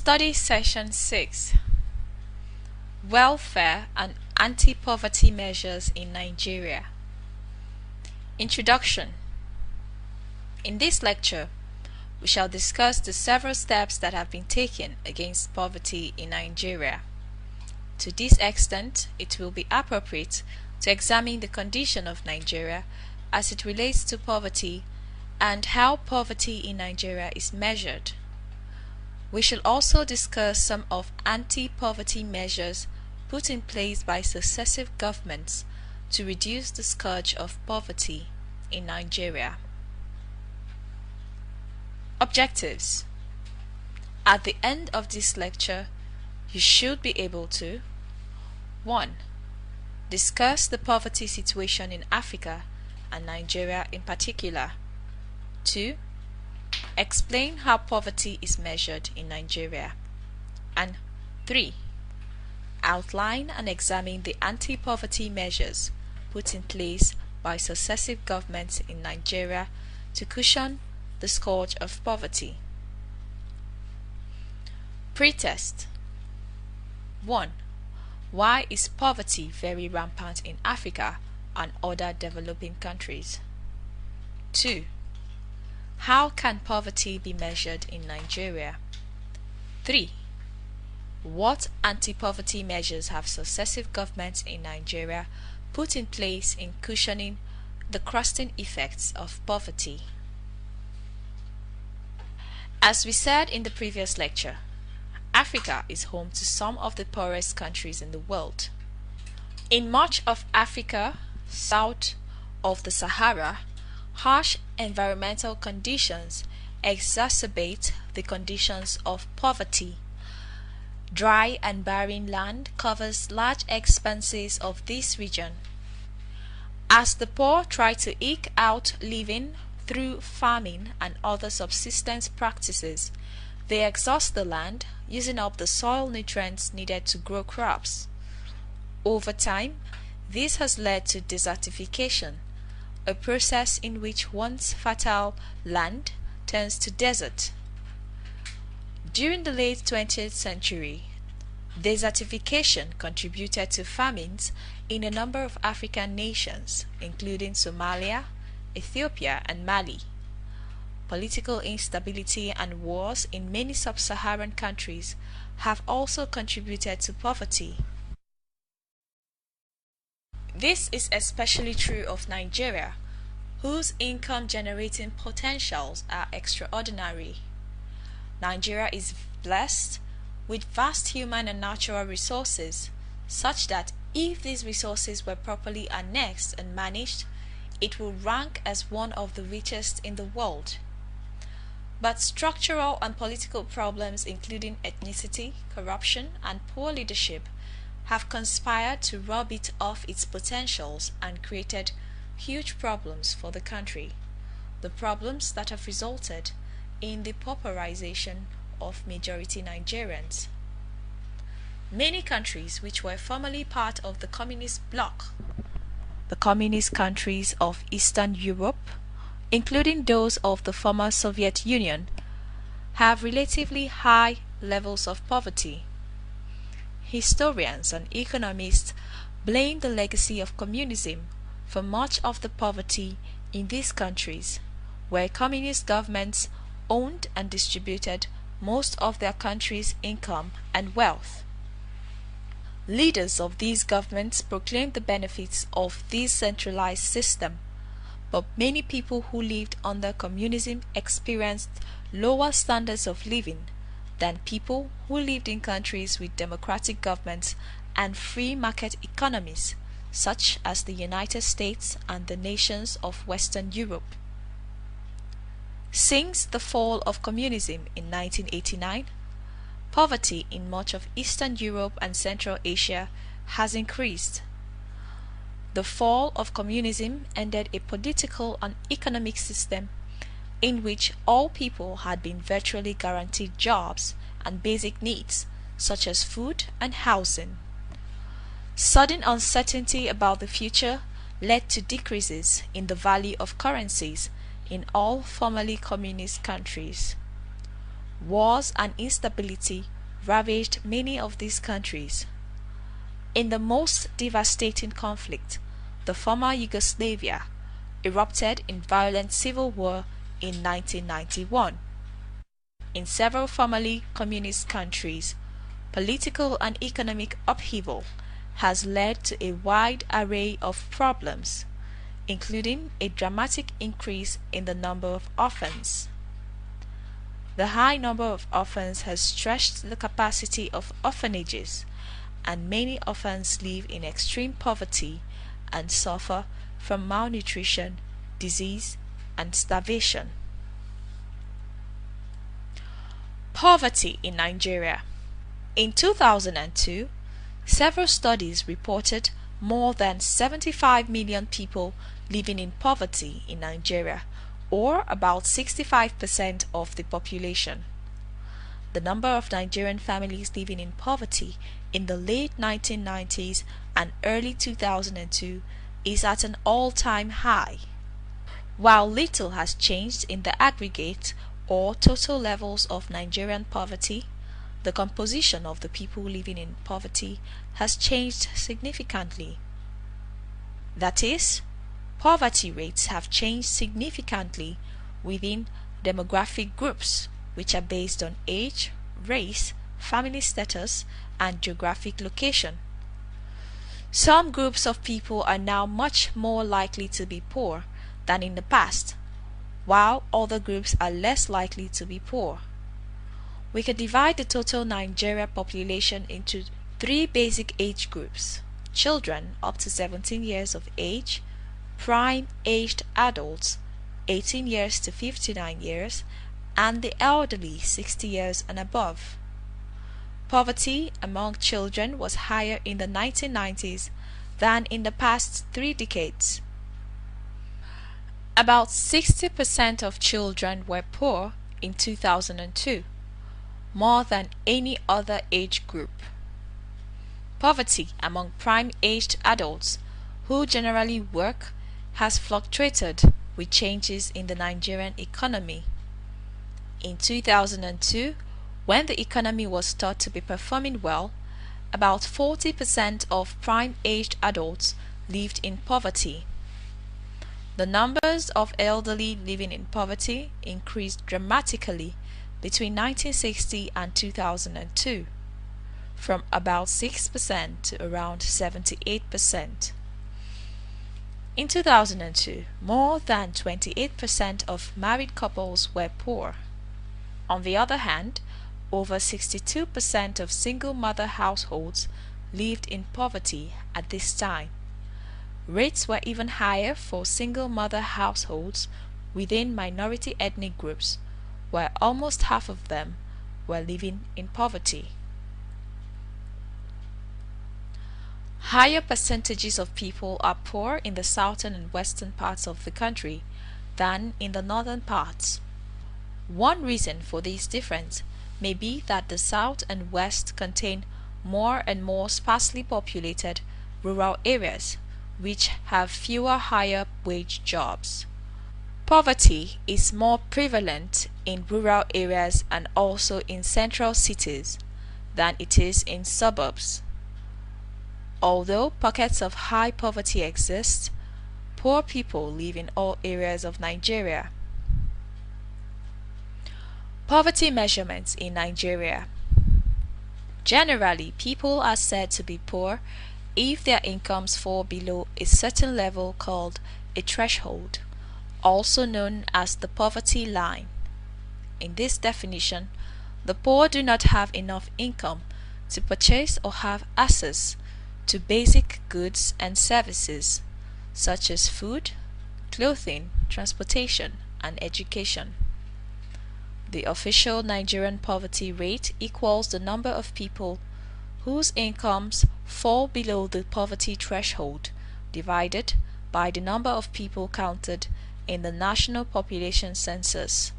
Study Session 6: Welfare and Anti-Poverty Measures in Nigeria. Introduction. In this lecture, we shall discuss the several steps that have been taken against poverty in Nigeria. To this extent, it will be appropriate to examine the condition of Nigeria as it relates to poverty and how poverty in Nigeria is measured. We shall also discuss some of anti-poverty measures put in place by successive governments to reduce the scourge of poverty in Nigeria. Objectives. At the end of this lecture, you should be able to 1. Discuss the poverty situation in Africa and Nigeria in particular. 2. Explain how poverty is measured in Nigeria. And 3. Outline and examine the anti-poverty measures put in place by successive governments in Nigeria to cushion the scourge of poverty. Pretest. 1. Why is poverty very rampant in Africa and other developing countries? 2. How can poverty be measured in Nigeria? 3. What anti-poverty measures have successive governments in Nigeria put in place in cushioning the crusting effects of poverty? As we said in the previous lecture, Africa is home to some of the poorest countries in the world. In much of Africa, south of the Sahara, harsh environmental conditions exacerbate the conditions of poverty. Dry and barren land covers large expanses of this region. As the poor try to eke out living through farming and other subsistence practices, they exhaust the land, using up the soil nutrients needed to grow crops. Over time, this has led to desertification, a process in which once fertile land turns to desert. During the late 20th century, desertification contributed to famines in a number of African nations, including Somalia, Ethiopia, and Mali. Political instability and wars in many sub-Saharan countries have also contributed to poverty. This is especially true of Nigeria, whose income-generating potentials are extraordinary. Nigeria is blessed with vast human and natural resources, such that if these resources were properly annexed and managed, it will rank as one of the richest in the world. But structural and political problems, including ethnicity, corruption, and poor leadership, have conspired to rob it of its potentials and created huge problems for the country, the problems that have resulted in the pauperization of majority Nigerians. Many countries which were formerly part of the communist bloc, the communist countries of Eastern Europe, including those of the former Soviet Union, have relatively high levels of poverty. Historians and economists blame the legacy of communism for much of the poverty in these countries, where communist governments owned and distributed most of their country's income and wealth. Leaders of these governments proclaimed the benefits of this centralized system, but many people who lived under communism experienced lower standards of living than people who lived in countries with democratic governments and free market economies, such as the United States and the nations of Western Europe. Since the fall of communism in 1989, poverty in much of Eastern Europe and Central Asia has increased. The fall of communism ended a political and economic system in which all people had been virtually guaranteed jobs and basic needs such as food and housing. Sudden uncertainty about the future led to decreases in the value of currencies in all formerly communist countries. Wars and instability ravaged many of these countries. In the most devastating conflict, the former Yugoslavia erupted in violent civil war in 1991. In several formerly communist countries, political and economic upheaval has led to a wide array of problems, including a dramatic increase in the number of orphans. The high number of orphans has stretched the capacity of orphanages, and many orphans live in extreme poverty and suffer from malnutrition, disease, and starvation. Poverty in Nigeria. In 2002, several studies reported more than 75 million people living in poverty in Nigeria, or about 65% of the population. The number of Nigerian families living in poverty in the late 1990s and early 2002 is at an all-time high. While little has changed in the aggregate or total levels of Nigerian poverty, the composition of the people living in poverty has changed significantly. That is, poverty rates have changed significantly within demographic groups which are based on age, race, family status, and geographic location. Some groups of people are now much more likely to be poor than in the past, while other groups are less likely to be poor. We can divide the total Nigeria population into three basic age groups: children up to 17 years of age, prime-aged adults 18 years to 59 years, and the elderly 60 years and above. Poverty among children was higher in the 1990s than in the past 3 decades. About 60% of children were poor in 2002, more than any other age group. Poverty among prime-aged adults who generally work has fluctuated with changes in the Nigerian economy. In 2002, when the economy was thought to be performing well, about 40% of prime-aged adults lived in poverty. The numbers of elderly living in poverty increased dramatically between 1960 and 2002, from about 6% to around 78%. In 2002, more than 28% of married couples were poor. On the other hand, over 62% of single mother households lived in poverty at this time. Rates were even higher for single mother households within minority ethnic groups, where almost half of them were living in poverty. Higher percentages of people are poor in the southern and western parts of the country than in the northern parts. One reason for this difference may be that the south and west contain more and more sparsely populated rural areas, which have fewer higher wage jobs. Poverty is more prevalent in rural areas and also in central cities than it is in suburbs. Although pockets of high poverty exist, poor people live in all areas of Nigeria. Poverty measurements in Nigeria. Generally, people are said to be poor if their incomes fall below a certain level called a threshold, also known as the poverty line. In this definition, the poor do not have enough income to purchase or have access to basic goods and services such as food, clothing, transportation, and education. The official Nigerian poverty rate equals the number of people whose incomes fall below the poverty threshold divided by the number of people counted in the National Population Census.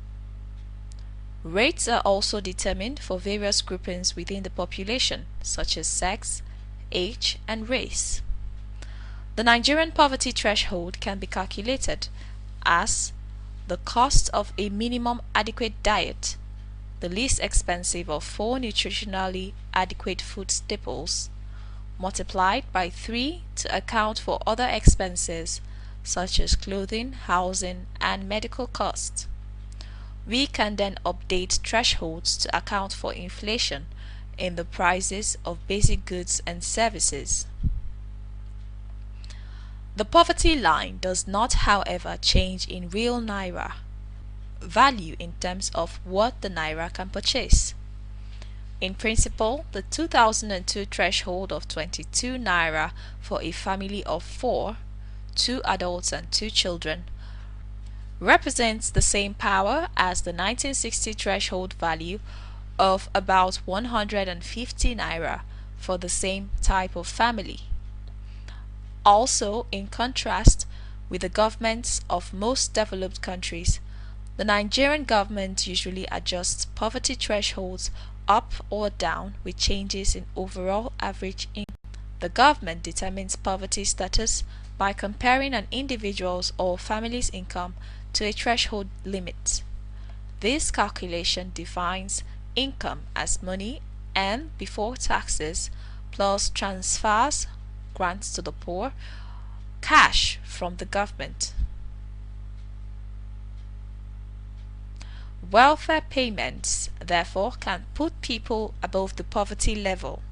Rates are also determined for various groupings within the population, such as sex, age, and race. The Nigerian poverty threshold can be calculated as the cost of a minimum adequate diet the least expensive of 4 nutritionally adequate food staples, multiplied by 3 to account for other expenses such as clothing, housing, and medical costs. We can then update thresholds to account for inflation in the prices of basic goods and services. The poverty line does not, however, change in real naira value in terms of what the naira can purchase. In principle, the 2002 threshold of 22 naira for a family of 4, 2 adults and 2 children, represents the same power as the 1960 threshold value of about 150 naira for the same type of family. Also, in contrast with the governments of most developed countries, the Nigerian government usually adjusts poverty thresholds up or down with changes in overall average income. The government determines poverty status by comparing an individual's or family's income to a threshold limit. This calculation defines income as money earned before taxes plus transfers, grants to the poor, cash from the government. Welfare payments, therefore, can put people above the poverty level.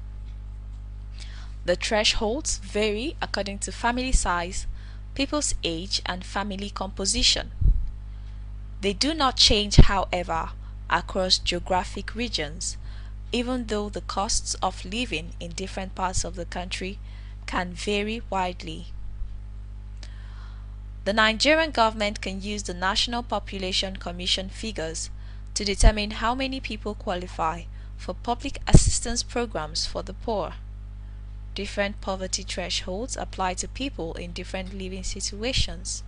The thresholds vary according to family size, people's age, and family composition. They do not change, however, across geographic regions, even though the costs of living in different parts of the country can vary widely. The Nigerian government can use the National Population Commission figures to determine how many people qualify for public assistance programs for the poor. Different poverty thresholds apply to people in different living situations.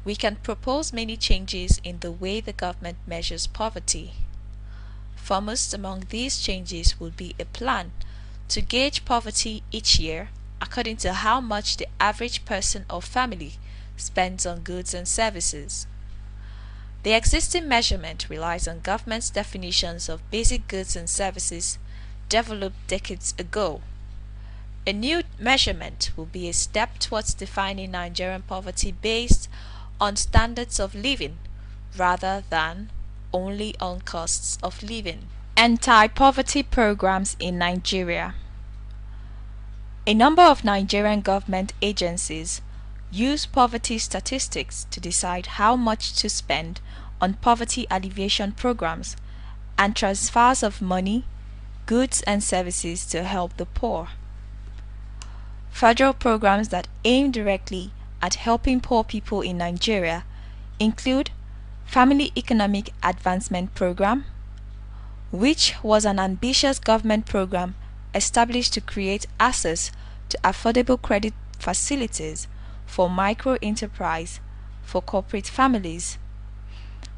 We can propose many changes in the way the government measures poverty. Foremost among these changes would be a plan to gauge poverty each year according to how much the average person or family spends on goods and services. The existing measurement relies on government's definitions of basic goods and services developed decades ago. A new measurement will be a step towards defining Nigerian poverty based on standards of living rather than only on costs of living. Anti-poverty programs in Nigeria. A number of Nigerian government agencies use poverty statistics to decide how much to spend on poverty alleviation programs and transfers of money, goods and services to help the poor. Federal programs that aim directly at helping poor people in Nigeria include Family Economic Advancement Program, which was an ambitious government program established to create access to affordable credit facilities for micro-enterprise for corporate families,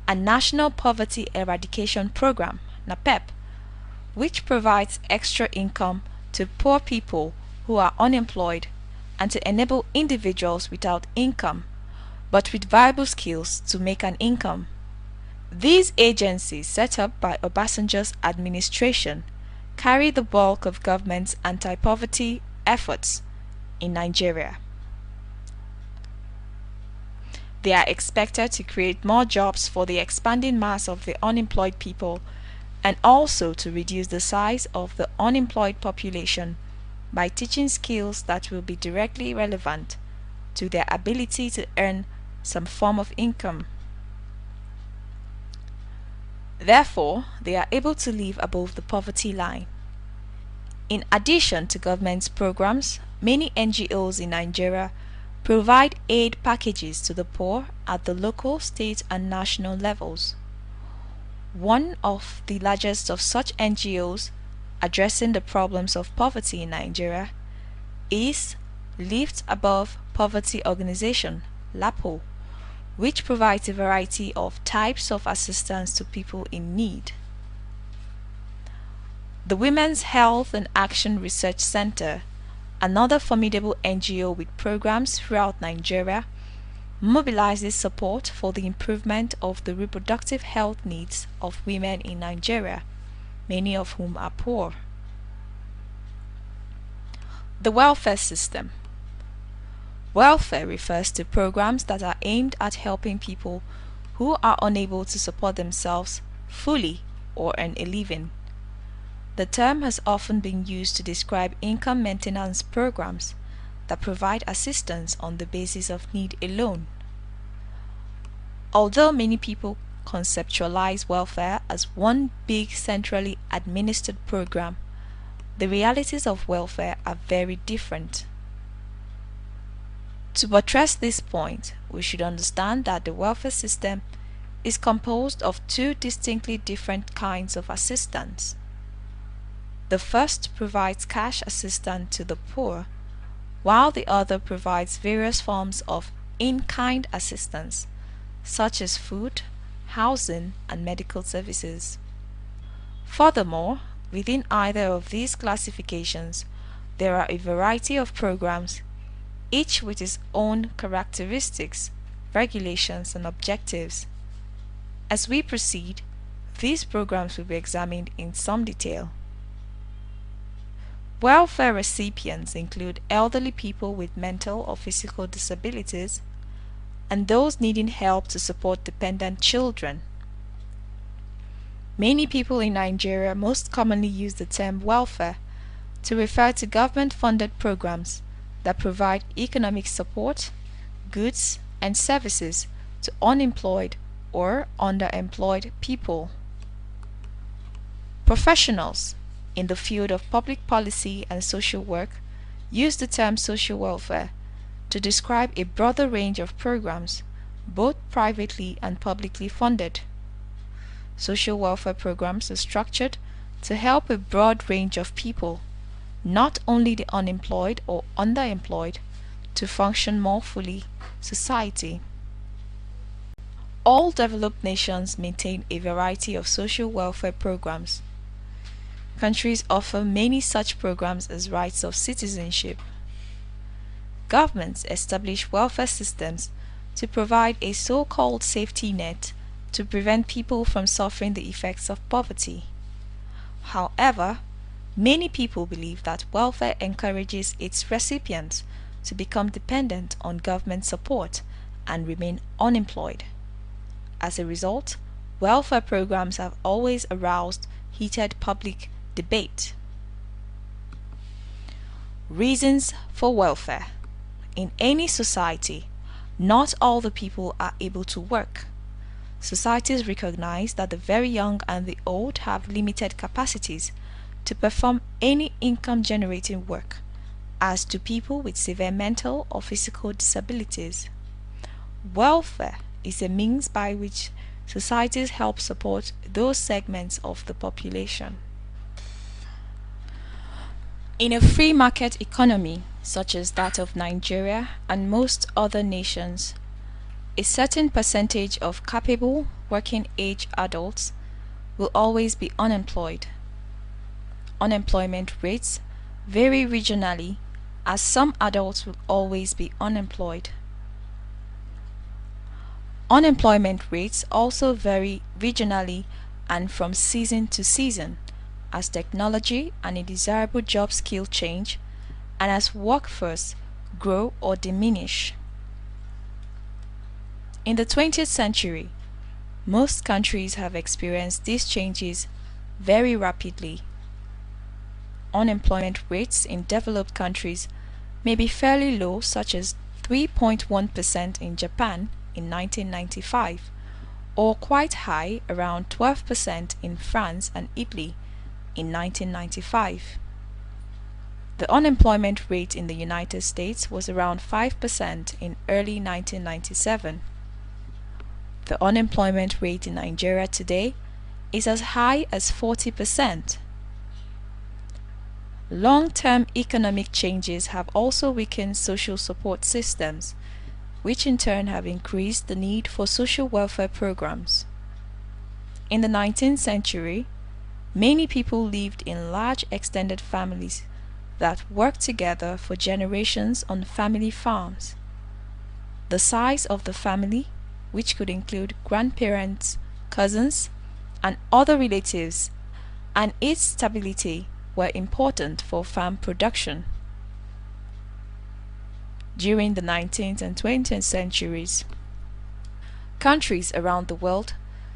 and National Poverty Eradication Program, NAPEP, which provides extra income to poor people who are unemployed and to enable individuals without income but with viable skills to make an income. These agencies, set up by Obasanjo's administration, carry the bulk of government's anti-poverty efforts in Nigeria. They are expected to create more jobs for the expanding mass of the unemployed people and also to reduce the size of the unemployed population by teaching skills that will be directly relevant to their ability to earn some form of income. Therefore, they are able to live above the poverty line. In addition to government's programs, many NGOs in Nigeria provide aid packages to the poor at the local, state, and national levels. One of the largest of such NGOs addressing the problems of poverty in Nigeria is Lift Above Poverty Organization, LAPO, which provides a variety of types of assistance to people in need. The Women's Health and Action Research Center, another formidable NGO with programs throughout Nigeria, mobilizes support for the improvement of the reproductive health needs of women in Nigeria, many of whom are poor. The welfare system. Welfare refers to programs that are aimed at helping people who are unable to support themselves fully or earn a living. The term has often been used to describe income maintenance programs that provide assistance on the basis of need alone. Although many people conceptualize welfare as one big centrally administered program, the realities of welfare are very different. To buttress this point, we should understand that the welfare system is composed of two distinctly different kinds of assistance. The first provides cash assistance to the poor, while the other provides various forms of in-kind assistance, such as food, housing, and medical services. Furthermore, within either of these classifications, there are a variety of programs, each with its own characteristics, regulations, and objectives. As we proceed, these programs will be examined in some detail. Welfare recipients include elderly people with mental or physical disabilities and those needing help to support dependent children. Many people in Nigeria most commonly use the term welfare to refer to government-funded programs that provide economic support, goods, and services to unemployed or underemployed people. Professionals in the field of public policy and social work use the term social welfare to describe a broader range of programs, both privately and publicly funded. Social welfare programs are structured to help a broad range of people, not only the unemployed or underemployed, to function more fully society. All developed nations maintain a variety of social welfare programs. Countries offer many such programs as rights of citizenship. Governments establish welfare systems to provide a so-called safety net to prevent people from suffering the effects of poverty. However, many people believe that welfare encourages its recipients to become dependent on government support and remain unemployed. As a result, welfare programs have always aroused heated public debate. Reasons for welfare. In any society, not all the people are able to work. Societies recognize that the very young and the old have limited capacities to perform any income-generating work, as do people with severe mental or physical disabilities. Welfare is a means by which societies help support those segments of the population. In a free market economy, such as that of Nigeria and most other nations, a certain percentage of capable working-age adults will always be unemployed. Unemployment rates vary regionally, as some adults will always be unemployed. Unemployment rates also vary regionally and from season to season, as technology and a desirable job skill change, and as workforce grow or diminish. In the 20th century, most countries have experienced these changes very rapidly. Unemployment rates in developed countries may be fairly low, such as 3.1% in Japan in 1995, or quite high, around 12% in France and Italy in 1995. The unemployment rate in the United States was around 5% in early 1997. The unemployment rate in Nigeria today is as high as 40%. Long-term economic changes have also weakened social support systems, which in turn have increased the need for social welfare programs. In the 19th century, many people lived in large extended families that worked together for generations on family farms. The size of the family, which could include grandparents, cousins, and other relatives, and its stability were important for farm production. During the 19th and 20th centuries, countries around the world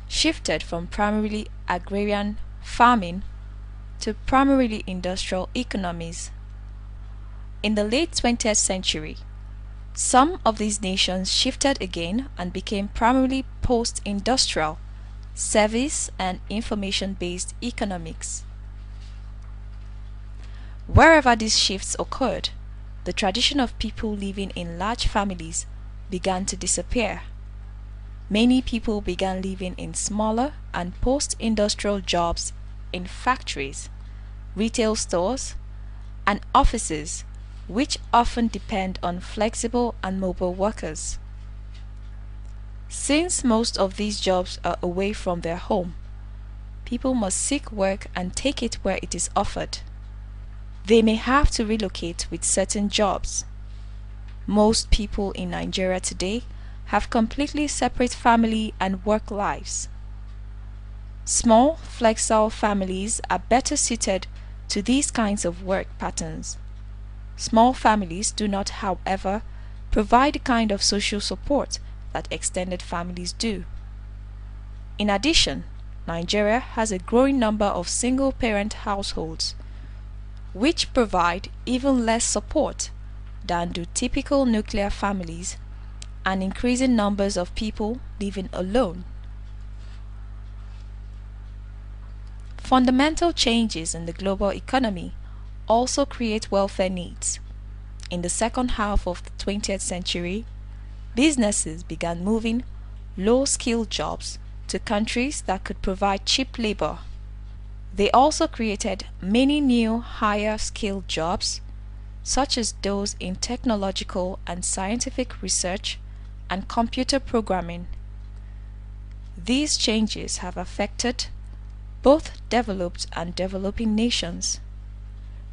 shifted from primarily agrarian farming to primarily industrial economies. In the late 20th century, some of these nations shifted again and became primarily post-industrial, service and information-based economics. Wherever these shifts occurred, the tradition of people living in large families began to disappear. Many people began living in smaller and post-industrial jobs in factories, retail stores, and offices, which often depend on flexible and mobile workers. Since most of these jobs are away from their home, people must seek work and take it where it is offered. They may have to relocate with certain jobs. Most people in Nigeria today have completely separate family and work lives. Small, flexible families are better suited to these kinds of work patterns. Small families do not, however, provide the kind of social support that extended families do. In addition, Nigeria has a growing number of single-parent households, which provide even less support than do typical nuclear families, and increasing numbers of people living alone. Fundamental changes in the global economy also create welfare needs. In the second half of the 20th century, businesses began moving low-skilled jobs to countries that could provide cheap labor. They also created many new higher-skilled jobs, such as those in technological and scientific research and computer programming. These changes have affected both developed and developing nations.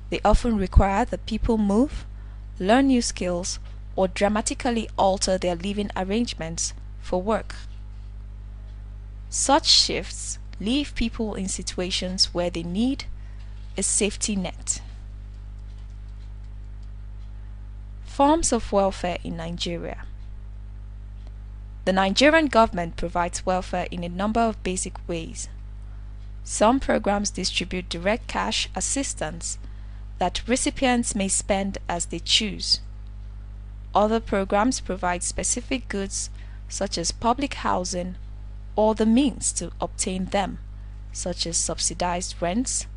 They often require that people move, learn new skills, or dramatically alter their living arrangements for work. Such shifts leave people in situations where they need a safety net. Forms of welfare in Nigeria. The Nigerian government provides welfare in a number of basic ways. Some programs distribute direct cash assistance that recipients may spend as they choose. Other programs provide specific goods such as public housing or the means to obtain them, such as subsidized rents,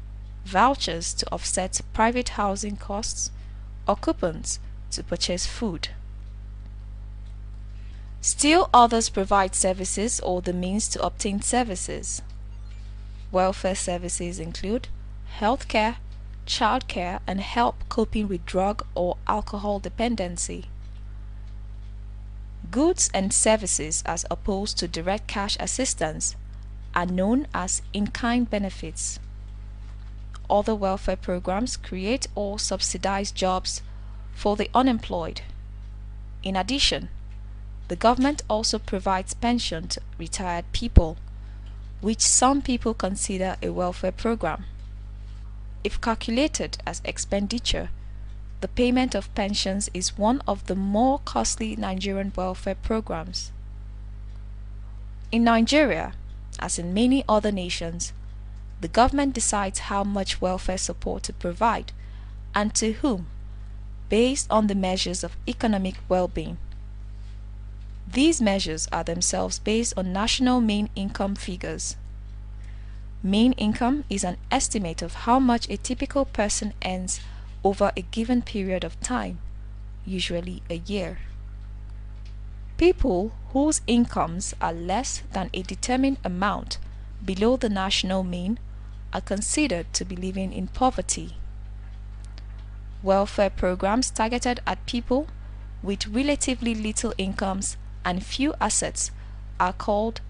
vouchers to offset private housing costs, or coupons to purchase food. Still others provide services or the means to obtain services. Welfare services include healthcare, childcare, and help coping with drug or alcohol dependency. Goods and services, as opposed to direct cash assistance, are known as in-kind benefits. Other welfare programs create or subsidize jobs for the unemployed. In addition, the government also provides pension to retired people, which some people consider a welfare program. If calculated as expenditure, the payment of pensions is one of the more costly Nigerian welfare programs. In Nigeria, as in many other nations, the government decides how much welfare support to provide and to whom, based on the measures of economic well-being. These measures are themselves based on national mean income figures. Mean income is an estimate of how much a typical person earns over a given period of time, usually a year. People whose incomes are less than a determined amount below the national mean are considered to be living in poverty. Welfare programs targeted at people with relatively little incomes and few assets are called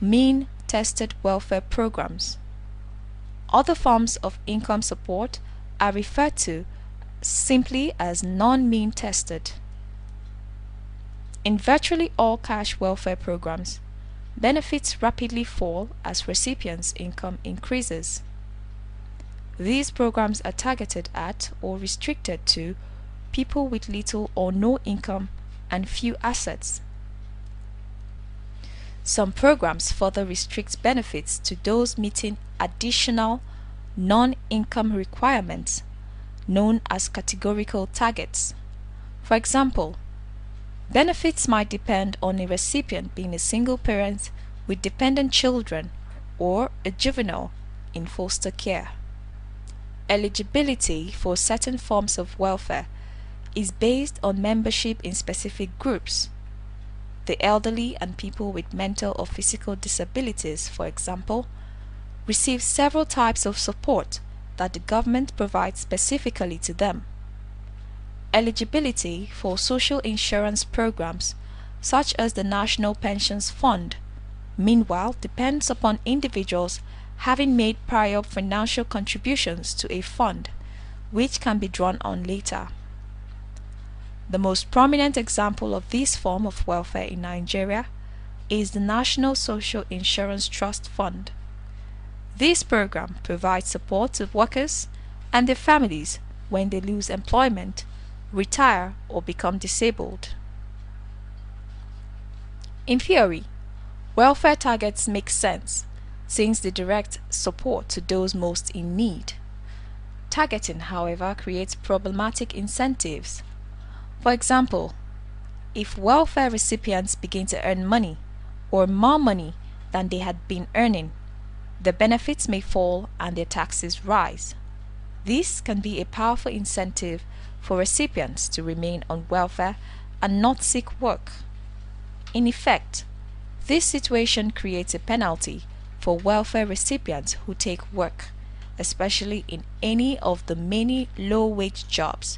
mean-tested welfare programs. Other forms of income support are referred to simply as non-mean tested. In virtually all cash welfare programs, benefits rapidly fall as recipients' income increases. These programs are targeted at or restricted to people with little or no income and few assets. Some programs further restrict benefits to those meeting additional non-income requirements known as categorical targets. For example, benefits might depend on a recipient being a single parent with dependent children or a juvenile in foster care. Eligibility for certain forms of welfare is based on membership in specific groups. The elderly and people with mental or physical disabilities, for example, receive several types of support that the government provides specifically to them. Eligibility for social insurance programs, such as the National Pensions Fund, meanwhile depends upon individuals having made prior financial contributions to a fund, which can be drawn on later. The most prominent example of this form of welfare in Nigeria is the National Social Insurance Trust Fund. This program provides support to workers and their families when they lose employment, retire, or become disabled. In theory, welfare targets make sense since they direct support to those most in need. Targeting, however, creates problematic incentives. For example, if welfare recipients begin to earn money or more money than they had been earning, the benefits may fall and their taxes rise. This can be a powerful incentive for recipients to remain on welfare and not seek work. In effect, this situation creates a penalty for welfare recipients who take work, especially in any of the many low-wage jobs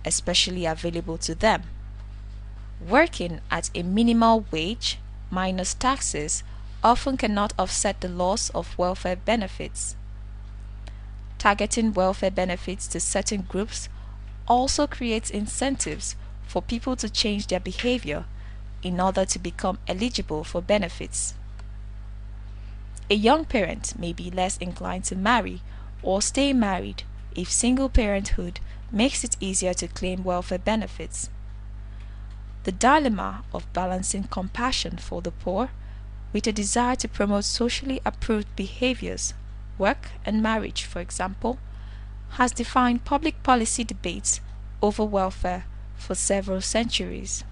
especially available to them. Working at a minimal wage minus taxes often cannot offset the loss of welfare benefits. Targeting welfare benefits to certain groups also creates incentives for people to change their behavior in order to become eligible for benefits. A young parent may be less inclined to marry or stay married if single parenthood makes it easier to claim welfare benefits. The dilemma of balancing compassion for the poor with a desire to promote socially approved behaviors, work and marriage, for example, has defined public policy debates over welfare for several centuries.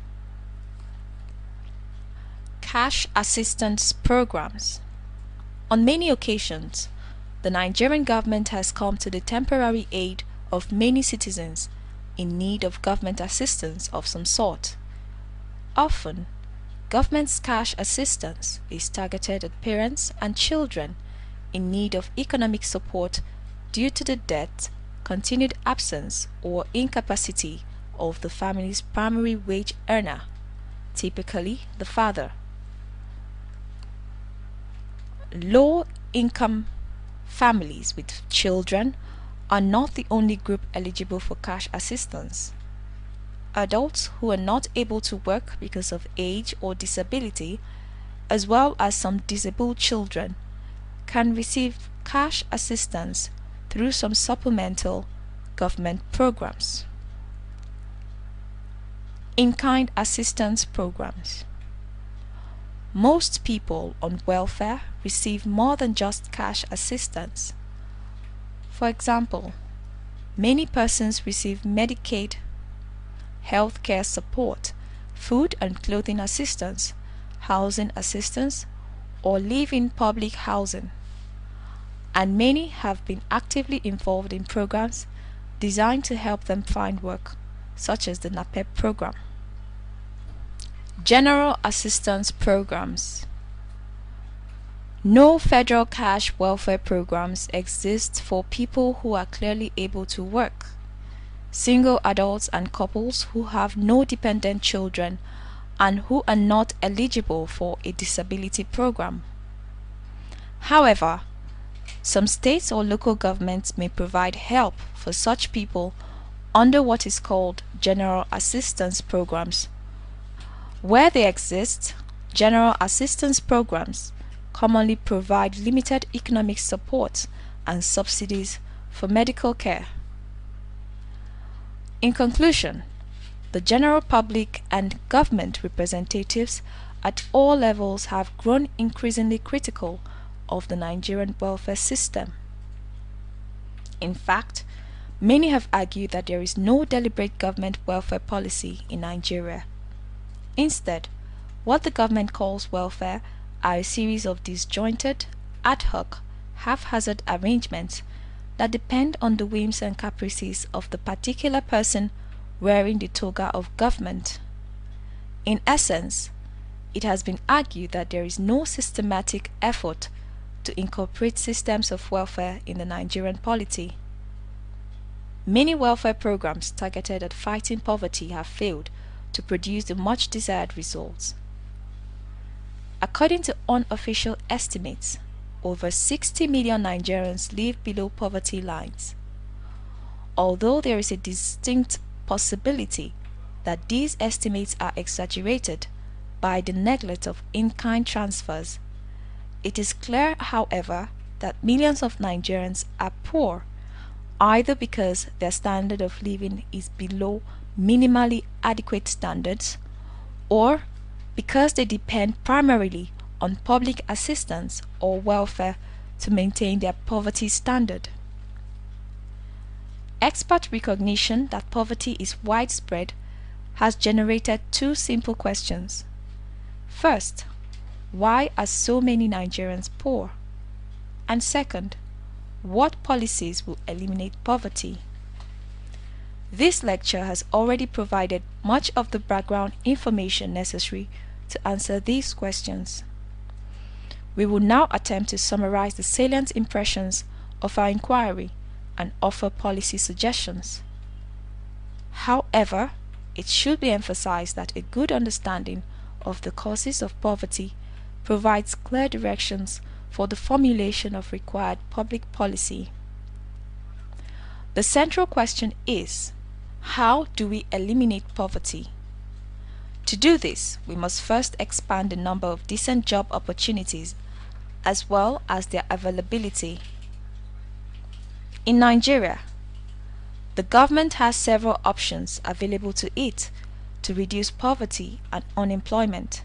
Cash assistance programs. On many occasions, the Nigerian government has come to the temporary aid of many citizens in need of government assistance of some sort. Often, government's cash assistance is targeted at parents and children in need of economic support due to the death, continued absence, or incapacity of the family's primary wage earner, typically the father. Low-income families with children are not the only group eligible for cash assistance. Adults who are not able to work because of age or disability, as well as some disabled children, can receive cash assistance through some supplemental government programs. In-kind assistance programs. Most people on welfare receive more than just cash assistance. For example, many persons receive Medicaid, health care support, food and clothing assistance, housing assistance, or live in public housing. And many have been actively involved in programs designed to help them find work, such as the NAPEP program. General assistance programs. No federal cash welfare programs exist for people who are clearly able to work. Single adults and couples who have no dependent children and who are not eligible for a disability program. However, some states or local governments may provide help for such people under what is called general assistance programs, Where they exist, general assistance programs commonly provide limited economic support and subsidies for medical care. In conclusion, the general public and government representatives at all levels have grown increasingly critical of the Nigerian welfare system. In fact, many have argued that there is no deliberate government welfare policy in Nigeria. Instead, what the government calls welfare are a series of disjointed, ad hoc, haphazard arrangements that depend on the whims and caprices of the particular person wearing the toga of government. In essence, it has been argued that there is no systematic effort to incorporate systems of welfare in the Nigerian polity. Many welfare programs targeted at fighting poverty have failed to produce the much desired results. According to unofficial estimates, over 60 million Nigerians live below poverty lines. Although there is a distinct possibility that these estimates are exaggerated by the neglect of in-kind transfers, it is clear, however, that millions of Nigerians are poor either because their standard of living is below minimally adequate standards, or because they depend primarily on public assistance or welfare to maintain their poverty standard. Expert recognition that poverty is widespread has generated two simple questions. First, why are so many Nigerians poor? And second, what policies will eliminate poverty? This lecture has already provided much of the background information necessary to answer these questions. We will now attempt to summarize the salient impressions of our inquiry and offer policy suggestions. However, it should be emphasized that a good understanding of the causes of poverty provides clear directions for the formulation of required public policy. The central question is, how do we eliminate poverty? To do this, we must first expand the number of decent job opportunities as well as their availability. In Nigeria, the government has several options available to it to reduce poverty and unemployment.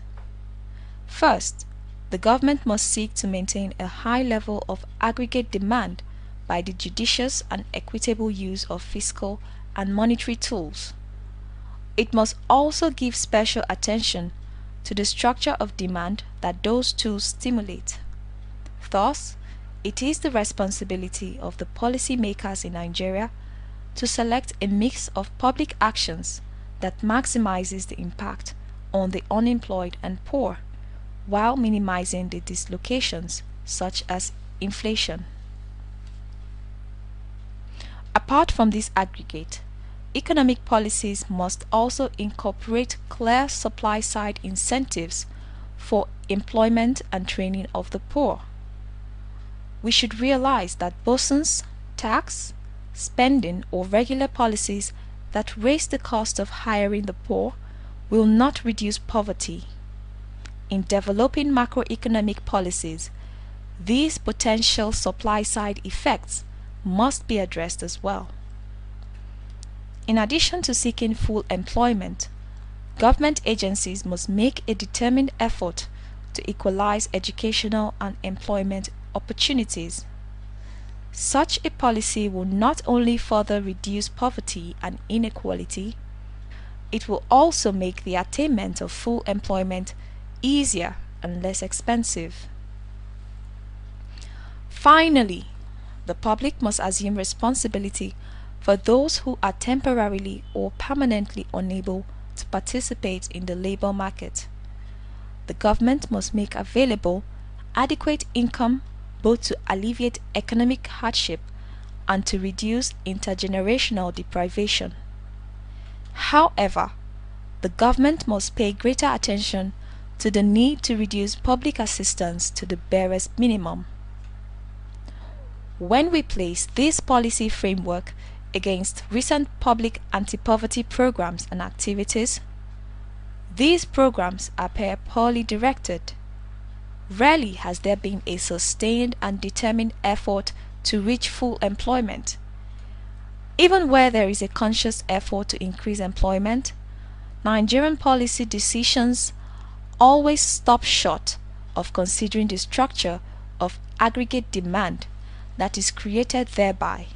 First, the government must seek to maintain a high level of aggregate demand by the judicious and equitable use of fiscal and monetary tools. It must also give special attention to the structure of demand that those tools stimulate. Thus, it is the responsibility of the policy makers in Nigeria to select a mix of public actions that maximizes the impact on the unemployed and poor, while minimizing the dislocations such as inflation. Apart from this aggregate, economic policies must also incorporate clear supply-side incentives for employment and training of the poor. We should realize that bosun's, tax, spending, or regular policies that raise the cost of hiring the poor will not reduce poverty. In developing macroeconomic policies, these potential supply-side effects must be addressed as well. In addition to seeking full employment, government agencies must make a determined effort to equalize educational and employment opportunities. Such a policy will not only further reduce poverty and inequality, it will also make the attainment of full employment easier and less expensive. Finally, the public must assume responsibility for those who are temporarily or permanently unable to participate in the labor market. The government must make available adequate income both to alleviate economic hardship and to reduce intergenerational deprivation. However, the government must pay greater attention to the need to reduce public assistance to the barest minimum. When we place this policy framework against recent public anti-poverty programs and activities, These programs appear poorly directed. Rarely has there been a sustained and determined effort to reach full employment. Even where there is a conscious effort to increase employment, Nigerian policy decisions always stop short of considering the structure of aggregate demand that is created thereby.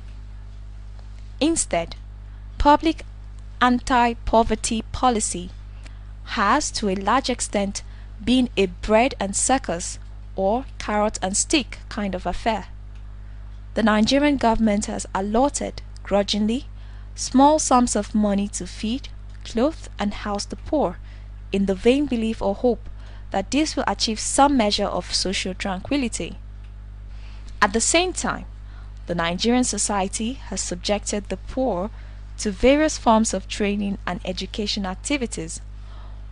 Instead, public anti-poverty policy has to a large extent been a bread and circus or carrot and stick kind of affair. The Nigerian government has allotted, grudgingly, small sums of money to feed, clothe and house the poor in the vain belief or hope that this will achieve some measure of social tranquility. At the same time, the Nigerian society has subjected the poor to various forms of training and education activities,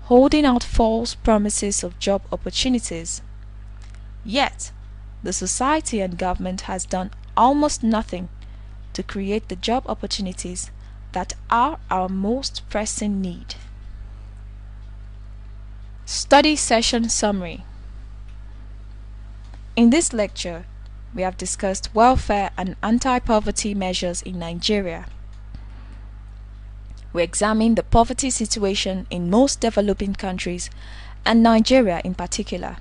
holding out false promises of job opportunities. Yet, the society and government has done almost nothing to create the job opportunities that are our most pressing need. Study Session Summary. In this lecture, we have discussed welfare and anti-poverty measures in Nigeria. We examined the poverty situation in most developing countries and Nigeria in particular.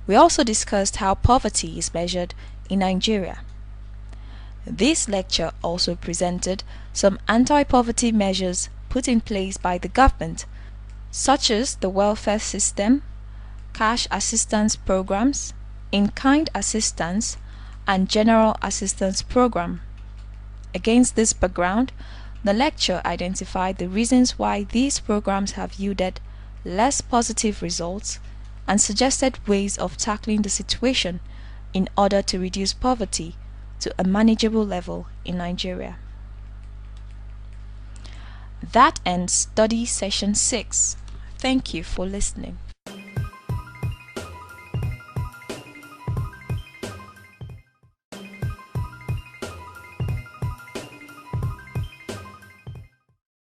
We also discussed how poverty is measured in Nigeria. This lecture also presented some anti-poverty measures put in place by the government, such as the welfare system, cash assistance programs, in-kind assistance, and general assistance program. Against this background, the lecture identified the reasons why these programs have yielded less positive results and suggested ways of tackling the situation in order to reduce poverty to a manageable level in Nigeria. That ends Study Session 6. Thank you for listening.